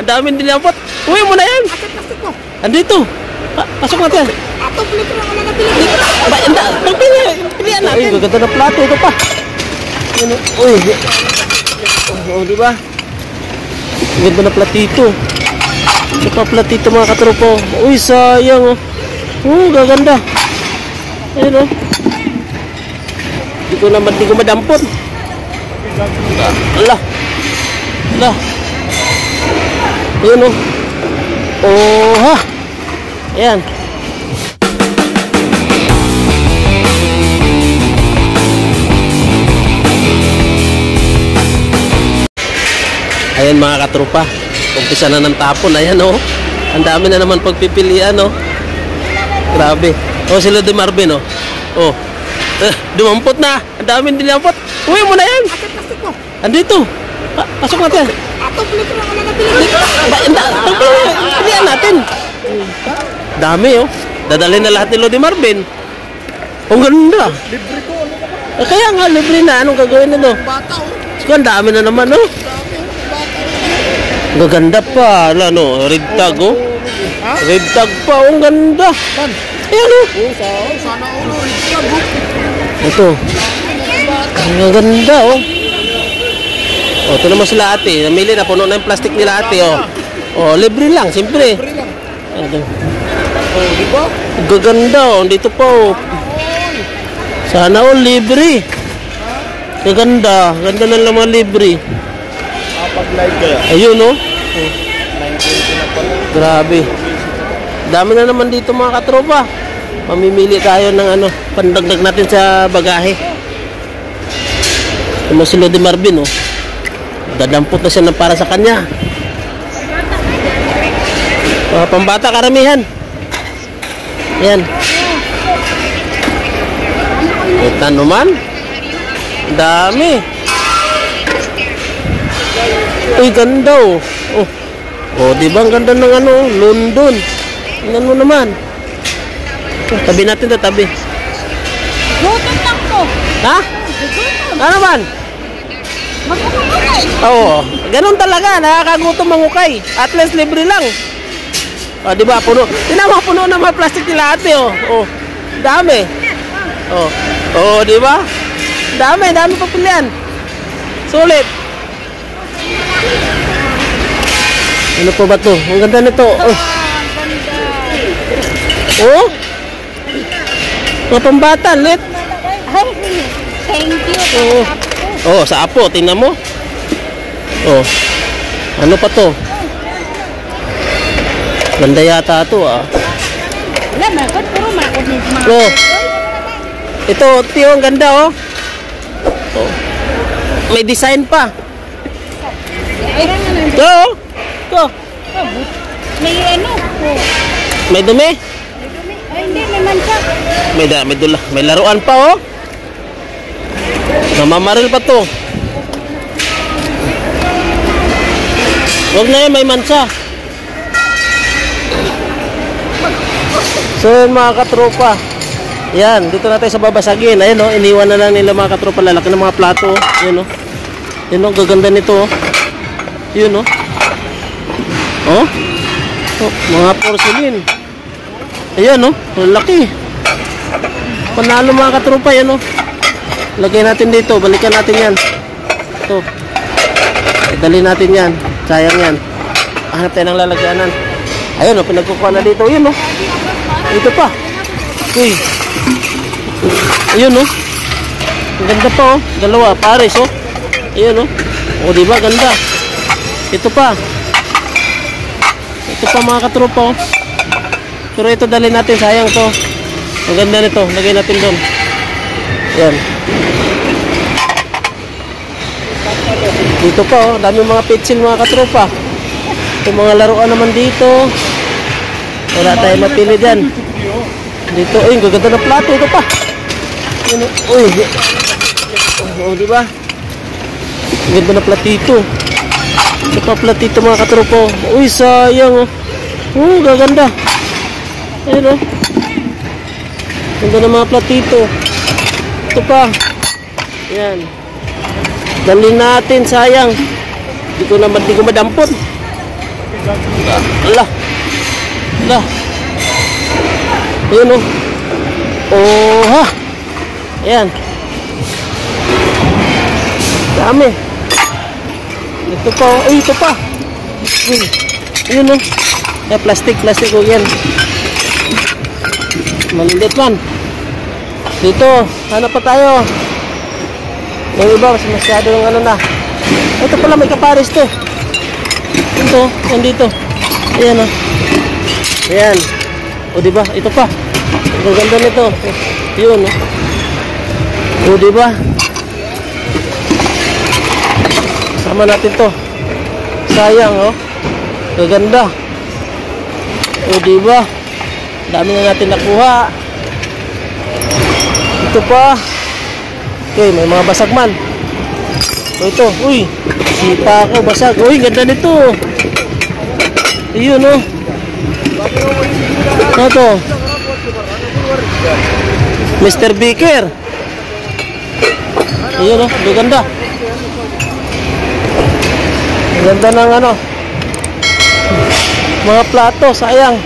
Ang daming nilampot. Uwi mo na yan. Andito. Pasok natin. Ato, pili ko lang wala na pili. Pilihan natin. Uy, gaganda na plato. Ito pa. Uy. Di ba? Ganda na platito. Ito pa platito mga katropo. Uy, sayang. Gaganda. Ayun. Di ko madampot. Ala. Ayun ha. Ayan. Ayan mga katropa. Umpisa na ng tapon. Ayan ang dami na naman pagpipilian Grabe. Sila de Marvin dumampot na. Ang dami nilampot. Uwi mo na yan. Andito. Pasok natin. Ato, pili ko lang wala na pili. Pilihan natin. Dami dadalhin na lahat ni Lodi Marvin. Ang ganda. Libre ko. Kaya nga libre na. Anong gagawin nito? Bata Ang dami na naman Gaganda pa. Red tag Red tag pa. Ang ganda. Ayan Sana red tag Ito. Ang ganda ito naman sila ate. Namili na. Puno na yung plastic nila ate libre lang. Siyempre. Diba? Gaganda dito pa Sana libre. Gaganda. Ganda na lang mga libre. Pag-live kaya. Ayun Grabe. Dami na naman dito mga katropa. Mamimili tayo ng pandagdag natin sa bagahe. Ito si Lodi Marvin dadampot na siya para sa kanya. Pambata karamihan. Yan. Ito naman. Dami. Uy, ganda diba ang ganda ng London. Tingnan mo naman. Tabi natin tabi. Gutom lang to. Ha? Ano man? Ganun talaga. Nakakagutom ang ukay. At least libre lang. Diba? Puno. Tinama puno na mga plastic nila ate dami. Diba? Dami papilian. Sulit. Ano po ba to? Ang ganda nito. Mga pambata, lit. Thank you. Sa apo, tingnan mo. Ano pa to? Ganda yata to Wala, makot. Puro makot. Ito, tiyo, ang ganda May design pa. Ito. May May dumi? Hindi, may mancha. May dula. May laruan pa Namamaril pa to. Huwag na may mansa. So mga katropa, yan, dito na tayo sa babasagin. Ayan iniwan na lang nila mga katropa. Lalaki ng mga plato Yan gaganda nito Yun mga porcelain. Ayan laki. Panalo mga katropa yan Lagay natin dito, balikan natin yan. Ito. Dali natin yan. Sayang yan. Hanap tayo ng lalagyanan. Ayun pinagkukuha na dito. Yun Ito pa. Uy. Ayun Ang ganda pa Dalawa, pares Ayun diba ganda. Ito pa mga katropa Pero ito dali natin, sayang to. Ang ganda nito, lagay natin doon. Yan. Dito pa dami mga pitsil mga katropa. Ito mga laruan naman dito. Wala tayo mapili dyan. Dito, gaganda na plato. Ito pa. Diba? Ganda na platito. Ito pa platito mga katropa. Sayang gaganda. Ayun ganda na mga platito. Ito pa. Yan. Dali natin, sayang. Di ko madampot. Ala. Ala. Ayan o. Oh ha. Ayan. Dami. Ito pa. Ay, ito pa. Ayan o. Plastic o yan. Malindit man. Dito, hanap pa tayo. Yung iba, mas masyado ng ano na. Ito pala, may kapares to. Ito, yan dito. Ayan o. Ayan. O diba, ito pa. Ang ganda nito. Yun o. O diba. Sama natin to. Sayang o. Gaganda. O diba. Dami na natin nakuha. Ito pa. Okay, may mga basag man. O ito. Uy, sipa ako basag. Uy, ganda nito. Ayun o. Ano to? Mr. Baker. Ayun o, ganda. Ganda ng ano. Mga plato, sayang.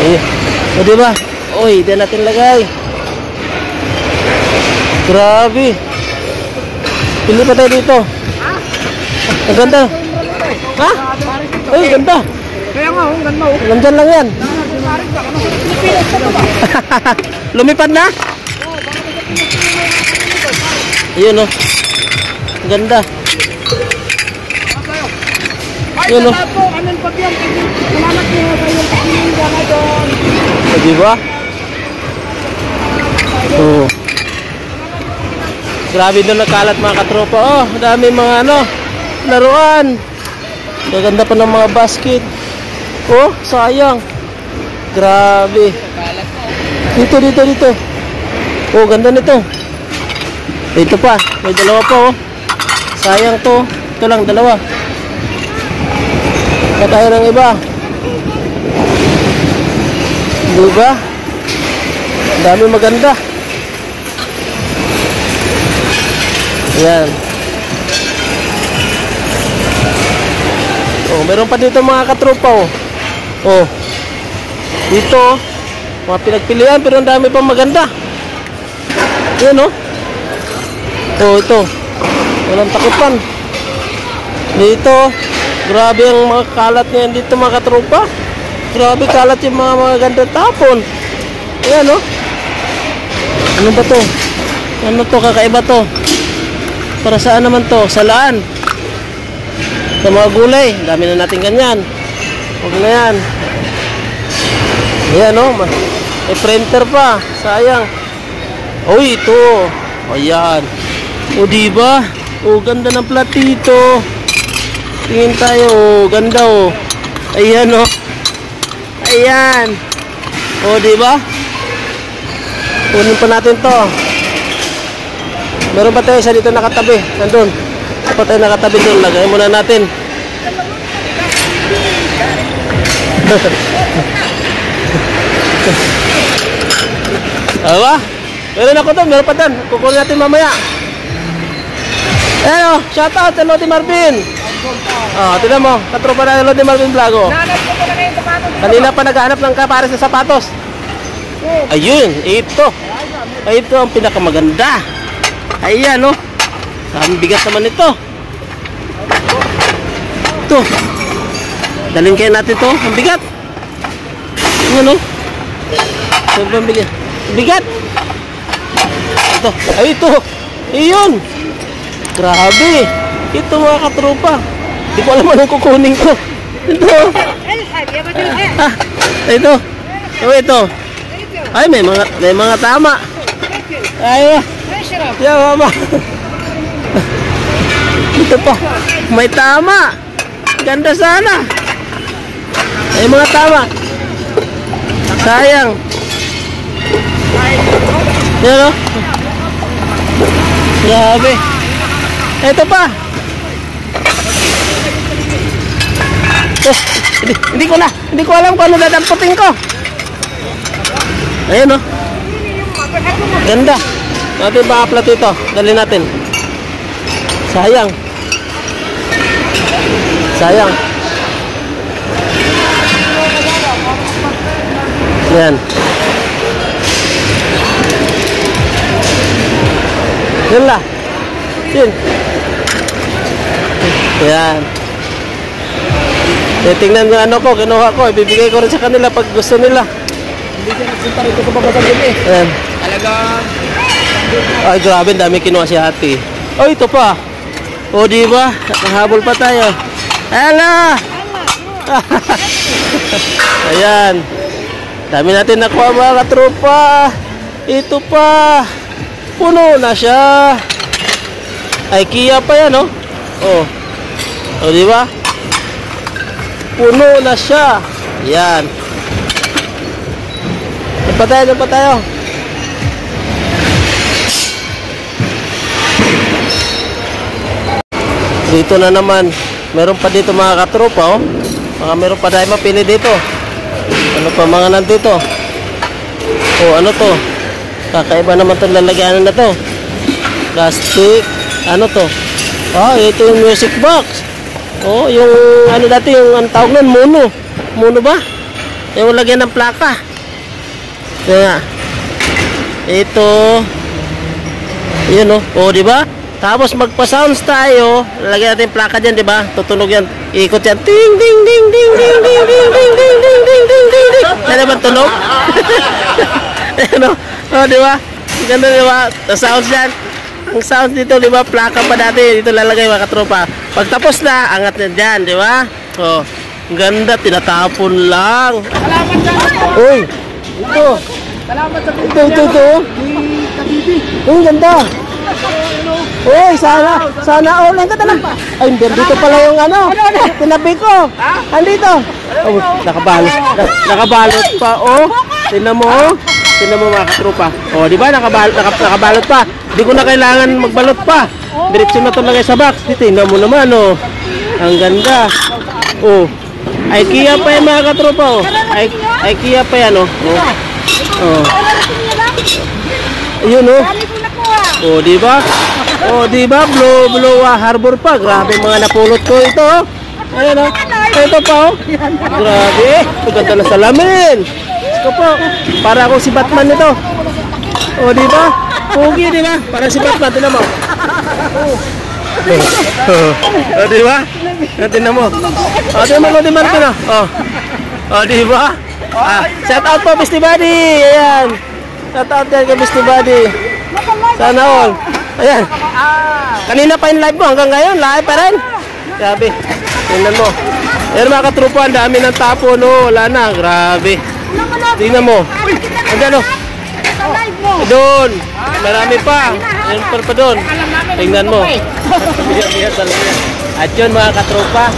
Ayun. O diba? Uy, di natin lagay. Grabe. Pili pa tayo dito. Ang ganda. Ha? Uy, ganda. Kaya nga, ang ganda. Nandyan lang yan. Lumipad na? Ayun o. Ang ganda. Ayun o. Amin pag yan. Salamat niyo sa iyong pakininga na doon. Diba? Oo. Grabe doon nakalat mga katropa. Oh, dami mga ano, laruan. Gaganda pa ng mga basket. Oh, sayang. Grabe. Dito. Oh, ganda nito. Dito pa. May dalawa pa oh. Sayang to. Ito lang, dalawa. Katayo ng iba. Diba? Dami maganda. Ayan. Oh, meron pa dito mga katropa oh. Oh. Dito, mga pinagpilian pero ang dami pang maganda. Ayan oh. Oh, ito. Walang takupan. Dito, grabe ang mga kalat ngayon dito mga katropa. Grabe kalat yung mga maganda tapon. Ayan oh. Ano ba to? Ano to? Kakaiba to. Para saan naman to? Salaan. Sa mga gulay. Dami na natin ganyan. Huwag na yan. Ayan o. May printer pa. Sayang. Uy, ito. Ayan. O diba? O ganda ng platito. Tingin tayo. O ganda o. Ayan o. Ayan. O diba? Kunin pa natin to. Meron pa tayo isa dito nakatabi. Nandun. Pa tayo nakatabi doon. Lagay muna natin. Awa? Meron ako doon. Meron pa doon. Kukunin natin mamaya. Ayan o. Shout out kay Lodi Marvin. Tignan mo. Katropa na Lodi Marvin Vlog. Kanina pa naghahanap ng kapares na sapatos. Ayun. Ito. Ito ang pinakamaganda. Ayan o. Ang bigat naman ito. Ito. Dalhin kayo natin ito. Ang bigat. Ayan o. Sobrang bigat. Bigat. Ito. Ay ito. Ayun. Grabe. Ito mga katropa. Hindi ko alam anong kukunin ko. Ito. Ito. Ito. Ay may mga tama. Ay. Yeah, mama. Ito pa. May tama. Ganda sana. May mga tama. Sayang. Yan o. Grabe. Ito pa. Hindi ko alam kung ano dadamputin ko. Ayan o. Ganda. Natin pa-upload ito. Dali natin. Sayang. Yan. Yan la. Yan. Yan. Tingnan yung ano ko, kinuha ko, ibibigay ko rin sa kanila pag gusto nila. Hindi siya nagpunta rito sa babasang gabi. Ayan. Talagang... Ay, grabe, dami kinuha si ate. Oh, ito pa. O, di ba? Nakahabol pa tayo. Hello! Ayan. Dami natin nakuha mga katropa. Ito pa. Puno na siya. IKEA pa yan, oh. Oh. O, di ba? Puno na siya. Yan. Doon pa tayo. Dito na naman. Meron pa dito mga katropa, oh. Baka meron pa tayo mapili dito. Ano pa mga nandito? Oh, ano to? Kakaiba naman itong lalagyanan na to. Plastic. Ano to? Ah, ito yung music box. Oh, yung ano dati, yung ang tawag nun, mono. Mono ba? Yung lagyan ng plaka. Kaya, ito. Yun, oh. Oh, di ba? Tapos magpa-sounds tayo, lagyan natin yung plaka diyan, di ba? Tutunog yan. Ikot yan. Ting ding ding ding ding ding ding ding ding ding ding ding ding ding. Ano ba tunog? Ano? Oh, di ba? Ganda, di ba? Sounds yan. Ang sounds dito, di ba? Plaka pa dati. Dito lalagay mga katropa. Pag tapos na, angat na dyan, di ba? Oh, ganda, tinatapon lang. Salamat sa Uy, ito. Salamat sa Ito. ni Kabibi. Uy, ganda. Uy, sana all. Ang ganda lang pa. Ay, hindi. Dito pala yung ano. Tinabi ko. Andito. Oh, nakabalot pa. Oh, tingnan mo. Tingnan mo mga katropa. Oh, di ba? Nakabalot pa. Hindi ko na kailangan magbalot pa. Diretso na ito lagay sa box. Tingnan mo naman, oh. Ang ganda. Oh. IKEA pa yan mga katropa, oh. IKEA pa yan, oh. Oh. Ayun, oh. Oh, di ba? Oh, di ba? Blow harbor pa. Grabe mga napulot ko ito, oh. Ayun, oh. Ito pa, oh. Grabe. Ganda na salamin. Ito po. Para ako si Batman nito. Oh, di ba? Pugi, di ba? Para si Batman, tinan mo. Oh, di ba? Tinan mo. Oh, tinan mo, tinan mo. Oh. Oh, di ba? Ah, shout out po, Beastie Buddy. Ayan. Shout out din kay Beastie Buddy. Sana all. Ayan. Kanina pa yung live mo. Hanggang ngayon, live pa rin. Grabe. Tingnan mo. Ayan mga katropa, ang dami ng tapo, no? Wala na. Grabe. Tingnan mo. Andyan, no? Doon. Marami pa. Ayan pa doon. Tingnan mo. At yun mga katropa,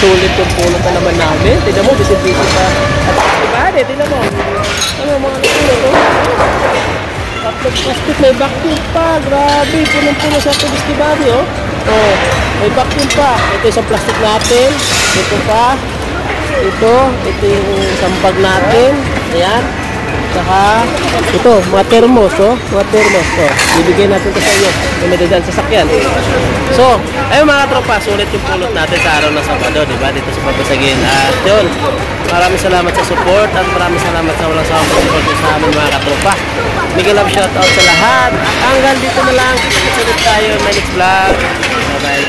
sulit yung pulot na naman namin. Tingnan mo, bisit-bisit pa. At ibade, tingnan mo. Ano mga katropa? Tatlong plastic, may vacuum pa. Grabe, punong-puno sa ito Beastie Buddy, oh. Oh, may vacuum pa. Ito isang plastic natin. Ito pa. Ito yung isang bag natin. Ayan. Saka, ito, mga thermos, oh. Mga thermos, oh. Bibigyan natin ito sa inyo. Yung medidal sa sakyan. So, ayun mga tropa, sulit yung pulot natin sa araw ng Sabado, diba? Dito sa Babasagin. At yun, maraming salamat sa support at maraming salamat sa walang sawang support sa amin mga katropa. Bigyan lang shoutout sa lahat. Hanggang dito na lang. Sulit tayo. My next vlog. Bye-bye.